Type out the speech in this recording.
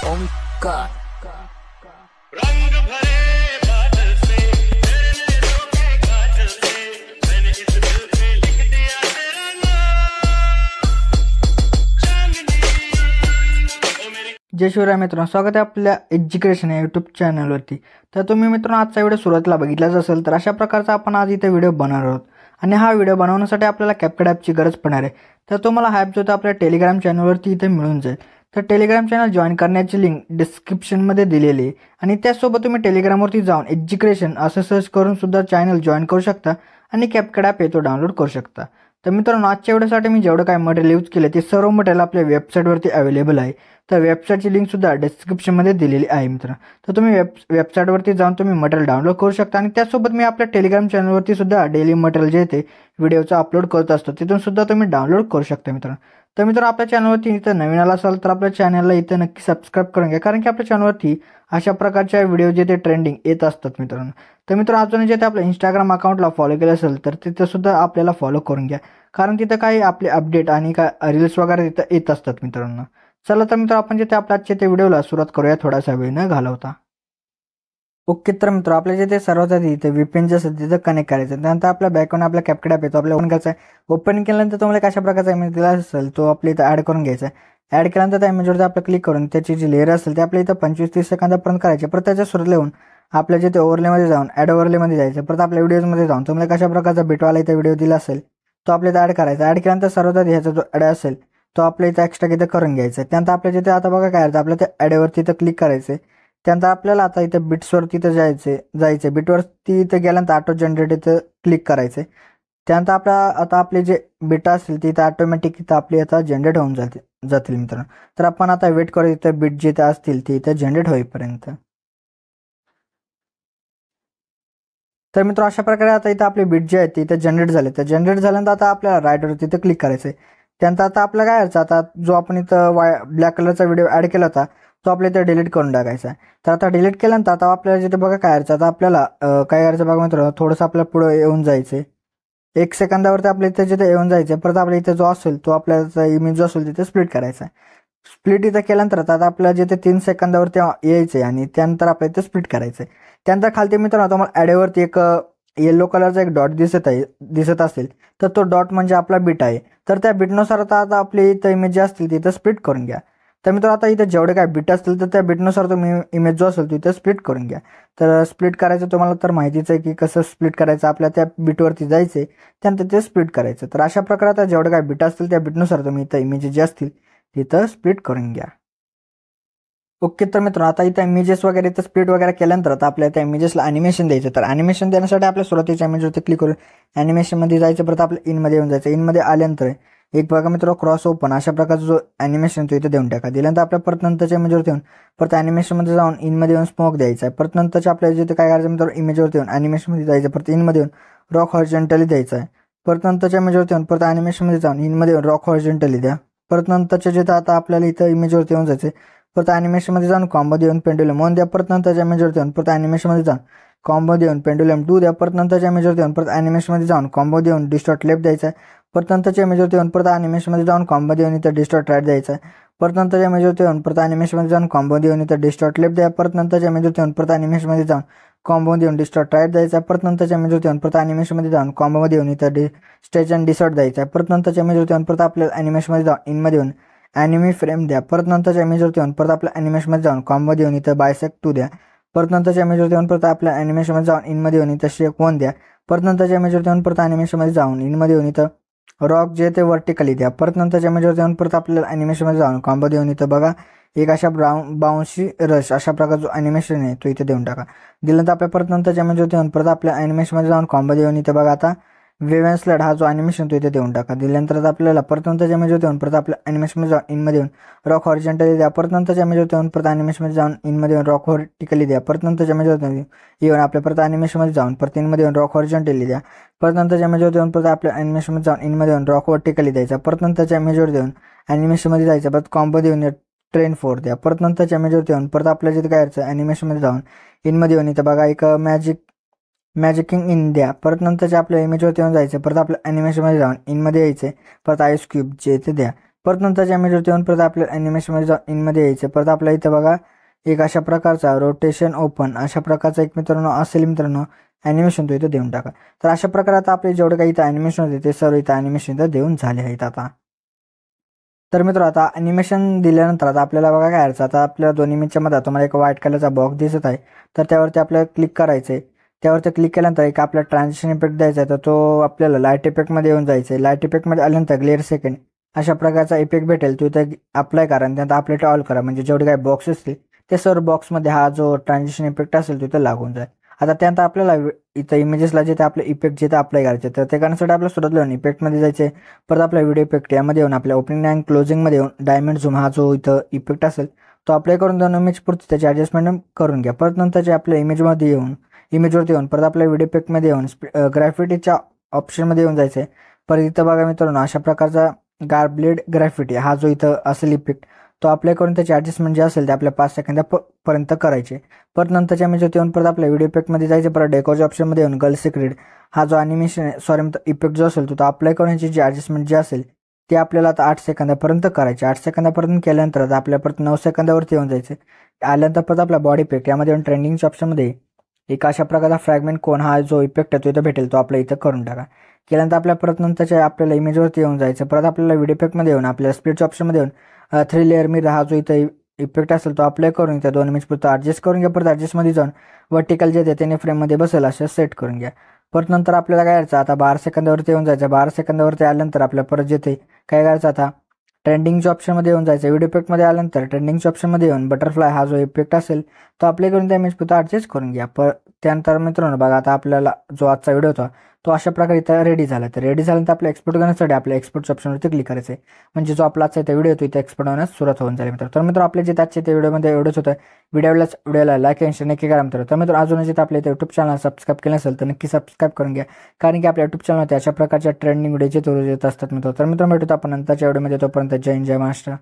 ओमकार रंग भरे बादल से तेरे रोके काजल से मैंने इस दिल पे लिख दिया तेरा नाम चांदनी ओ मेरी। जय शिवराय मित्रांनो, स्वागत आहे आपल्या एज्युकेशन या यूट्यूब चॅनलवरती। तर तुम्ही मित्रांनो आजचा व्हिडिओ सुरुवातीला बघितलाच असेल, तर अशा प्रकारचा आपण आज इथे व्हिडिओ बनवणार आहोत आणि हा व्हिडिओ बनवण्यासाठी आपल्याला कॅपकट ॲपची गरज पडणार आहे। तर तुम्हाला हा ॲप जो आपल्या टेलिग्राम चॅनलवरती इथे मिळून जाईल। तर टेलिग्राम चॅनल जॉईन करण्याची लिंक डिस्क्रिप्शनमध्ये दिलेली आहे आणि त्यासोबत तुम्ही टेलिग्रामवरती जाऊन एज्युकेशन असं सर्च करून सुद्धा चॅनल जॉईन करू शकता आणि कॅपकट ॲप हे तो डाउनलोड करू शकता। तर मित्रांनो आजच्या व्हिडिओसाठी मी जेवढं काय मटेरियल यूज केलं ते सर्व मटेरियल आपल्या वेबसाईटवरती अवेलेबल आहे। तर वेबसाईटची लिंक सुद्धा डिस्क्रिप्शनमध्ये दिलेली आहे मित्रांनो। तर तुम्ही वेबसाईटवरती जाऊन तुम्ही मटेरियल डाउनलोड करू शकता आणि त्यासोबत मी आपल्या टेलिग्राम चॅनलवरती सुद्धा डेली मटेरियल जे ते व्हिडिओचं अपलोड करत असतो, तिथून सुद्धा तुम्ही डाउनलोड करू शकता मित्रांनो। तर मित्रांनो आपल्या चॅनलवरती इथं नवीन आला असाल तर आपल्या चॅनलला इथं नक्की सबस्क्राईब करून घ्या, कारण की आपल्या चॅनलवरती अशा प्रकारच्या व्हिडिओ जे ते ट्रेंडिंग येत असतात मित्रांनो। तर मित्रांनो अजून जे ते आपल्या इंस्टाग्राम अकाउंटला फॉलो केलं असेल तर तिथं सुद्धा आपल्याला फॉलो करून घ्या, कारण तिथं काही आपले अपडेट आणि काय रील्स वगैरे तिथं येत असतात मित्रांनो। चला तर मित्र आपण जे ते आपल्या आजच्या त्या व्हिडिओला सुरुवात करूया थोडासा वेळ न घालवता। ओके तर मित्र आपल्या जे ते सर्वात आधी इथे VPN जे असेल तिथं कनेक्ट करायचं। त्यानंतर आपल्या बॅकअकाउंट आपल्या कॅपकट ॲप येतो, आपल्याला ओपन करायचं आहे। ओपन केल्यानंतर तुम्हाला कशा प्रकारचा इमेज दिला असेल तो आपल्या इथं ॲड करून घ्यायचा आहे। ॲड केल्यानंतर त्या इमेजवरती आपलं क्लिक करून त्याची जी लेअर असेल ते आपल्या इथं 25-30 सेकंदापर्यंत करायचे। परत त्याच्या सुरुवात येऊन आपल्या जे ते ओव्हरलेमध्ये जाऊन ॲड ओव्हरलेमध्ये जायचं। परत आपल्या व्हिडिओजमध्ये जाऊन तुम्हाला कशा प्रकारचा बिटवाला इथं व्हिडिओ दिला असेल तो आपल्या इथं ॲड करायचा। ॲड केल्यानंतर सर्वात आधी ह्याचा जो ॲड असेल तो आपल्या इथं एक्स्ट्रा इथं करून घ्यायचा। त्यानंतर आपल्या जिथे आता बघा काय आहे आपल्या त्या ॲडवरती इथं क्लिक करायचं। त्यानंतर आपल्याला आता इथं बिट्सवरती इथं जायचं बिटवरती इथं गेल्यानंतर ऑटो जनरेट इथं क्लिक करायचं। त्यानंतर आता आपले जे बिट असतील ते इथं ऑटोमॅटिक इथं आपली आता जनरेट होऊन जातील मित्रांनो। तर आपण आता वेट करू इथं बिट जे असतील ते इथं जनरेट होईपर्यंत। तर मित्र अशा प्रकारे आता इथं आपले बिट जे आहेत ते इथं जनरेट झाले। तर जनरेट झाल्यानंतर आता आपल्याला राईटवरती इथं क्लिक करायचं आहे। त्यानंतर आता आपलं काय करायचं, आता जो आपण इथं ब्लॅक कलरचा व्हिडिओ ॲड केला होता तो आपल्या इथं डिलीट करून टाकायचा आहे। तर आता डिलीट केल्यानंतर आता आपल्याला जिथे बघा काय करायचं, आता आपल्याला काय करायचं बघा मित्र, थोडंसं आपल्याला पुढं येऊन जायचं 1 सेकंदावरती आपल्या इथं जिथे येऊन जायचं। परत आपल्या इथं जो असेल तो आपल्याचा इमेज जो असेल तिथे स्प्लिट करायचा आहे। स्प्लिट इथं केल्यानंतर आता आपल्याला जिथे 3 सेकंदावरती यायचं आहे आणि त्यानंतर आपल्या इथं स्प्लिट करायचं आहे। त्यानंतर खालती मित्रांनो तुम्हाला ॲडवरती एक येलो कलरचा एक डॉट दिसत असेल तर तो डॉट म्हणजे आपला बिट आहे। तर त्या बिटनुसार आता आपली इथं इमेज जे असतील तिथं स्प्लिट करून घ्या। तर मित्र आता इथं जेवढे काय बिट असतील तर त्या बिटनुसार तुम्ही इमेज जो असेल तिथं स्प्लिट करून घ्या। तर स्प्लिट करायचं तुम्हाला तर माहितीच आहे की कसं स्प्लिट करायचं, आपल्या त्या बिटवरती जायचं त्यानंतर ते स्प्लिट करायचं। तर अशा प्रकारे आता जेवढे काय बिट असतील त्या बिटनुसार तुम्ही इथं इमेजेस जे असतील तिथं स्प्लिट करून घ्या। ओके तर मित्र आता इथं इमेजेस वगैरे इथं स्प्लिट वगैरे केल्यानंतर आता आपल्या त्या इमेजेसला ॲनिमेशन द्यायचं। तर ॲनिमेशन देण्यासाठी आपल्या सुरुवातीच्या इमेजवरती क्लिक करून ॲनिमेशनमध्ये जायचं। परत आपल्या इनमध्ये येऊन जायचं। इनमध्ये आल्यानंतर एक बघा मित्र क्रॉस ओपन अशा प्रकारचा जो ॲनिमेशन तो इथं देऊन टाका। दिल्यानंतर आपल्या परत नंतरच्या इमेजवरती येऊन परत ॲनिमेशनमध्ये जाऊन इनमध्ये येऊन स्मोक द्यायचा आहे। परत नंतरच्या आपल्याला जिथे काय करायचं मित्र इमेजवरती येऊन ॲनिमेशनमध्ये जायचं। परत इनमध्ये येऊन रॉक हॉरिझॉन्टली द्यायचं आहे। परत नंतरच्या इमेजवरती येऊन परत ॲनिमेशनमध्ये जाऊन इनमध्ये येऊन रॉक हॉरिझॉन्टली द्या। परत नंतरच्या जिथं आता आपल्याला इथं इमेजवरती येऊन जायचं परत ॲनिमेशनमध्ये जाऊन कॉम्बो देऊन पेंडुलम 1 द्या। परत नंतरच्या इमेजवरती येऊन परत ॲनिमेशनमध्ये जाऊन कॉम्बो देऊन पेंडुलम 2 द्या। परत नंतरच्या इमेजवरती येऊन परत ॲनिमेशनमध्ये जाऊन कॉम्बो देऊन डिस्टॉर्ट लेफ्ट द्यायचा आहे। परत नंतरच्या इमेजवरती येऊन परत ॲनिमेशनमध्ये जाऊन कॉम्बो देऊन इथं डिस्टॉर्ट राईट द्यायचा आहे। परत नंतरच्या इमेजवरती येऊन परत ॲनिमेशनमध्ये जाऊन कॉम्बो देऊन इथं डिस्टॉर्ट लेफ्ट द्या। परत नंतरच्या इमेजवरती येऊन परत ॲनिमेशनमध्ये जाऊन कॉम्बो देऊन डिस्टॉर्ट राईट द्यायचा आहे। परत नंतरच्या इमेजवरती येऊन परत ॲनिमेशनमध्ये जाऊन कॉम्बो देऊन इथं स्ट्रेच अँड डिसॉर्ट द्यायचा आहे। परत नंतरच्या इमेजवरती येऊन परत आपल्याला ॲनिमेशनमध्ये जाऊन इनमध्ये येऊन ॲनिमी फ्रेम द्या। परत नंतरच्या इमेजवरती येऊन परत आपल्या ॲनिमेशनमध्ये जाऊन कॉम्बो देऊन इथं बायसेक्ट 2 द्या। परत नंतरच्या इमेजवरती येऊन परत आपल्या ॲनिमेशनमध्ये जाऊन इनमध्ये येऊन इथं शेक 1 द्या। परत नंतरच्या इमेजवरती येऊन परत ॲनिमेशनमध्ये जाऊन इनमध्ये येऊन इथं रॉक जे ते वर्टिकली द्या। परत नंतरच्या इमेजवरती येऊन परत आपल्याला ॲनिमेशनमध्ये जाऊन कॉम्बो देऊन इथं बघा एक अशा बाउन्सी रश अशा प्रकारचा जो ॲनिमेशन आहे तो इथे देऊन टाका। दिल्यानंतर आपल्या परत नंतरच्या इमेजवरती येऊन परत आपल्या ॲनिमेशनमध्ये जाऊन कॉम्बो देऊन इथं बघा आता वेव अँड स्लाइड हा जो ॲनिमेशन तो इथे देऊन टाका। दिल्यानंतर आपल्याला परत नंतरच्या इमेजवरती येऊन परत आपल्या ॲनिमेशनमध्ये जाऊन इनमध्ये येऊन रॉक हॉरिझॉन्टली द्या। परत नंतरच्या इमेजवरती येऊन परत ॲनिमेशनमध्ये जाऊन इनमध्ये येऊन रॉक व्हर्टिकली द्या। परत नंतरच्या इमेजवरती येऊन आपल्या परत ॲनिमेशनमध्ये जाऊन परत इनमध्ये येऊन रॉक हॉरिझॉन्टली द्या। परत नंतरच्या इमेजवरती येऊन परत आपल्या ॲनिमेशनमध्ये जाऊन इनमध्ये येऊन रॉक व्हर्टिकली द्यायचा। परत नंतरच्या इमेजवरती येऊन ॲनिमेशनमध्ये जायचं। परत कॉम्बो देऊन ट्रेन 4 द्या। परत नंतरच्या इमेजवरती येऊन परत आपल्या जिथे काय करायचं ॲनिमेशनमध्ये जाऊन इनमध्ये येऊन इथं बघा एक मॅजिकिंग इन द्या। परत नंतरच्या आपल्या इमेजवरती येऊन जायचं। परत आपल्या ॲनिमेशनमध्ये जाऊन इनमध्ये यायचं। परत आईस क्यूब जे ते द्या। परत नंतरच्या इमेजवरती येऊन परत आपल्याला ॲनिमेशनमध्ये इनमध्ये यायचं. परत आपल्या इथं बघा एक अशा प्रकारचा रोटेशन ओपन अशा प्रकारचा एक मित्रांनो असेल मित्रांनो ॲनिमेशन तो इथं देऊन टाका. तर अशा प्रकारे आता आपले जेवढे काही इथं ॲनिमेशन होते ते सर्व इथं ॲनिमेशन इथं देऊन झाले आहेत आता. तर मित्र आता ॲनिमेशन दिल्यानंतर आता आपल्याला बघा काय करायचं. आता आपल्या दोन इमेजच्या मध्ये तुम्हाला एक व्हाईट कलरचा बॉक्स दिसत आहे. तर त्यावरती आपल्याला क्लिक करायचं आहे. त्यावरती क्लिक केल्यानंतर एक आपला ट्रान्झिशन इफेक्ट द्यायचा आहे. तर तो आपल्याला लाईट इफेक्टमध्ये येऊन जायचं आहे. लाईट इफेक्टमध्ये आल्यानंतर ग्लेअर सेकंड अशा प्रकारचा इफेक्ट भेटेल. तो इथं अप्लाय करा आणि त्यानंतर आपल्याला ऑल करा. म्हणजे जेवढे काही बॉक्स असतील ते सर्व बॉक्समध्ये हा जो ट्रान्झिशन इफेक्ट असेल तो इथं लागून जाईल. आता त्यानंतर आपल्याला इथं इमेजेसला जिथे आपले इफेक्ट जिथे अप्लाय करायचे तर ते करण्यासाठी आपल्याला सुरुवातीला येऊन इफेक्टमध्ये जायचे. परत आपला व्हिडिओ इफेक्ट यामध्ये येऊन आपल्या ओपनिंग अँड क्लोजिंगमध्ये येऊन डायमंड झूम हा जो इथं इफेक्ट असेल तो अप्लाय करून दोन इमेज पुरती त्याची ॲडजस्टमेंट करून घ्या. परत नंतरचे आपल्या इमेजवरती येऊन परत आपल्या व्हिडिओ इफेक्टमध्ये येऊन ग्रॅफिटीच्या ऑप्शनमध्ये येऊन जायचं आहे. परत इथं बघा मित्रांनो अशा प्रकारचा गार्ब्लेड ग्रॅफिटी हा जो इथं असेल इफेक्ट तो अप्लाय करून त्याची ॲडजस्टमेंट जे असेल ते आपल्या 5 सेकंदापर्यंत करायचे. परत नंतरच्या इमेजवरती येऊन परत आपल्या व्हिडिओ इफेक्टमध्ये जायचे. परत डेकोच्या ऑप्शनमध्ये येऊन गर्ल सिक्रेट हा जो ॲनिमेशन इफेक्ट जो असेल तो अप्लाय करण्याची जी ॲडजस्टमेंट जी असेल ते आपल्याला आता 8 सेकंदापर्यंत करायचे. 8 सेकंदापर्यंत केल्यानंतर आता आपल्या परत 9 सेकंदावरती येऊन जायचे. आल्यानंतर परत आपला बॉडी इफेक्ट यामध्ये येऊन ट्रेंडिंगच्या ऑप्शनमध्ये एक अशा प्रकारचा फ्रॅगमेंट कोण हा जो इफेक्ट आहे तो इथं भेटेल तो आपल्या इथं करून टाका. केल्यानंतर आपल्या परत नंतरच्या आपल्याला इमेजवरती येऊन जायचं. परत आपल्याला व्हिडिओ इफेक्टमध्ये येऊन आपल्याला स्प्लिटच्या ऑप्शनमध्ये येऊन 3 लेअर मिरर हा जो इथं इफेक्ट असेल तो अप्लाय करून त्या 2 इमेज पुरतं ॲडजस्ट करून घ्या. परत ॲडजस्टमध्ये जाऊन वर्टिकल जे त्याने फ्रेममध्ये बसेल असं सेट करून घ्या. परत नंतर आपल्याला काय करायचं आता 12 सेकंदावरती येऊन जायचं. 12 सेकंदावरती आल्यानंतर आपल्या परत जेथे काय करायचं आता ट्रेंडिंगच्या ऑप्शनमध्ये येऊन जायचं. व्हिडिओ इफेक्टमध्ये आल्यानंतर ट्रेंडिंगच्या ऑप्शनमध्ये येऊन बटरफ्लाय हा जो इफेक्ट असेल तो अप्लाय करून त्या इमेज पुरतं ॲडजस्ट करून घ्या. त्यानंतर मित्रांनो बघा आता आपल्याला जो आजचा व्हिडिओ होता तो अशा प्रकारे इथं रेडी झाला. तर रेडी झाल्यानंतर आपल्या एक्सपोर्ट करण्यासाठी आपल्या एक्सपोर्टच्या ऑप्शनवरती क्लिक करायचं आहे. म्हणजे जो आपला आजचा व्हिडिओ होतो इथे एक्सपोर्ट होण्यास सुरुवात होऊन जाईल मित्र. तर मित्र आपले जे आजच्या त्या व्हिडिओमध्ये एवढंच होतं. व्हिडिओला लाईक आणि शेअर नक्की करा मित्र. तर मित्र अजून जिथे आपल्या इथे यूट्यूब चॅनल सबस्क्राईब केलं असेल तर नक्की सबस्क्राईब करून घ्या. कारण की आपल्या यूट्यूब चॅनलमध्ये अशा प्रकारच्या ट्रेंडिंग व्हिडिओचे येत असतात मित्र. तर मित्र भेटूत आपण नंतरच्या व्हिडिओमध्ये. तोपर्यंत जय हिंद जय महाराष्ट्र.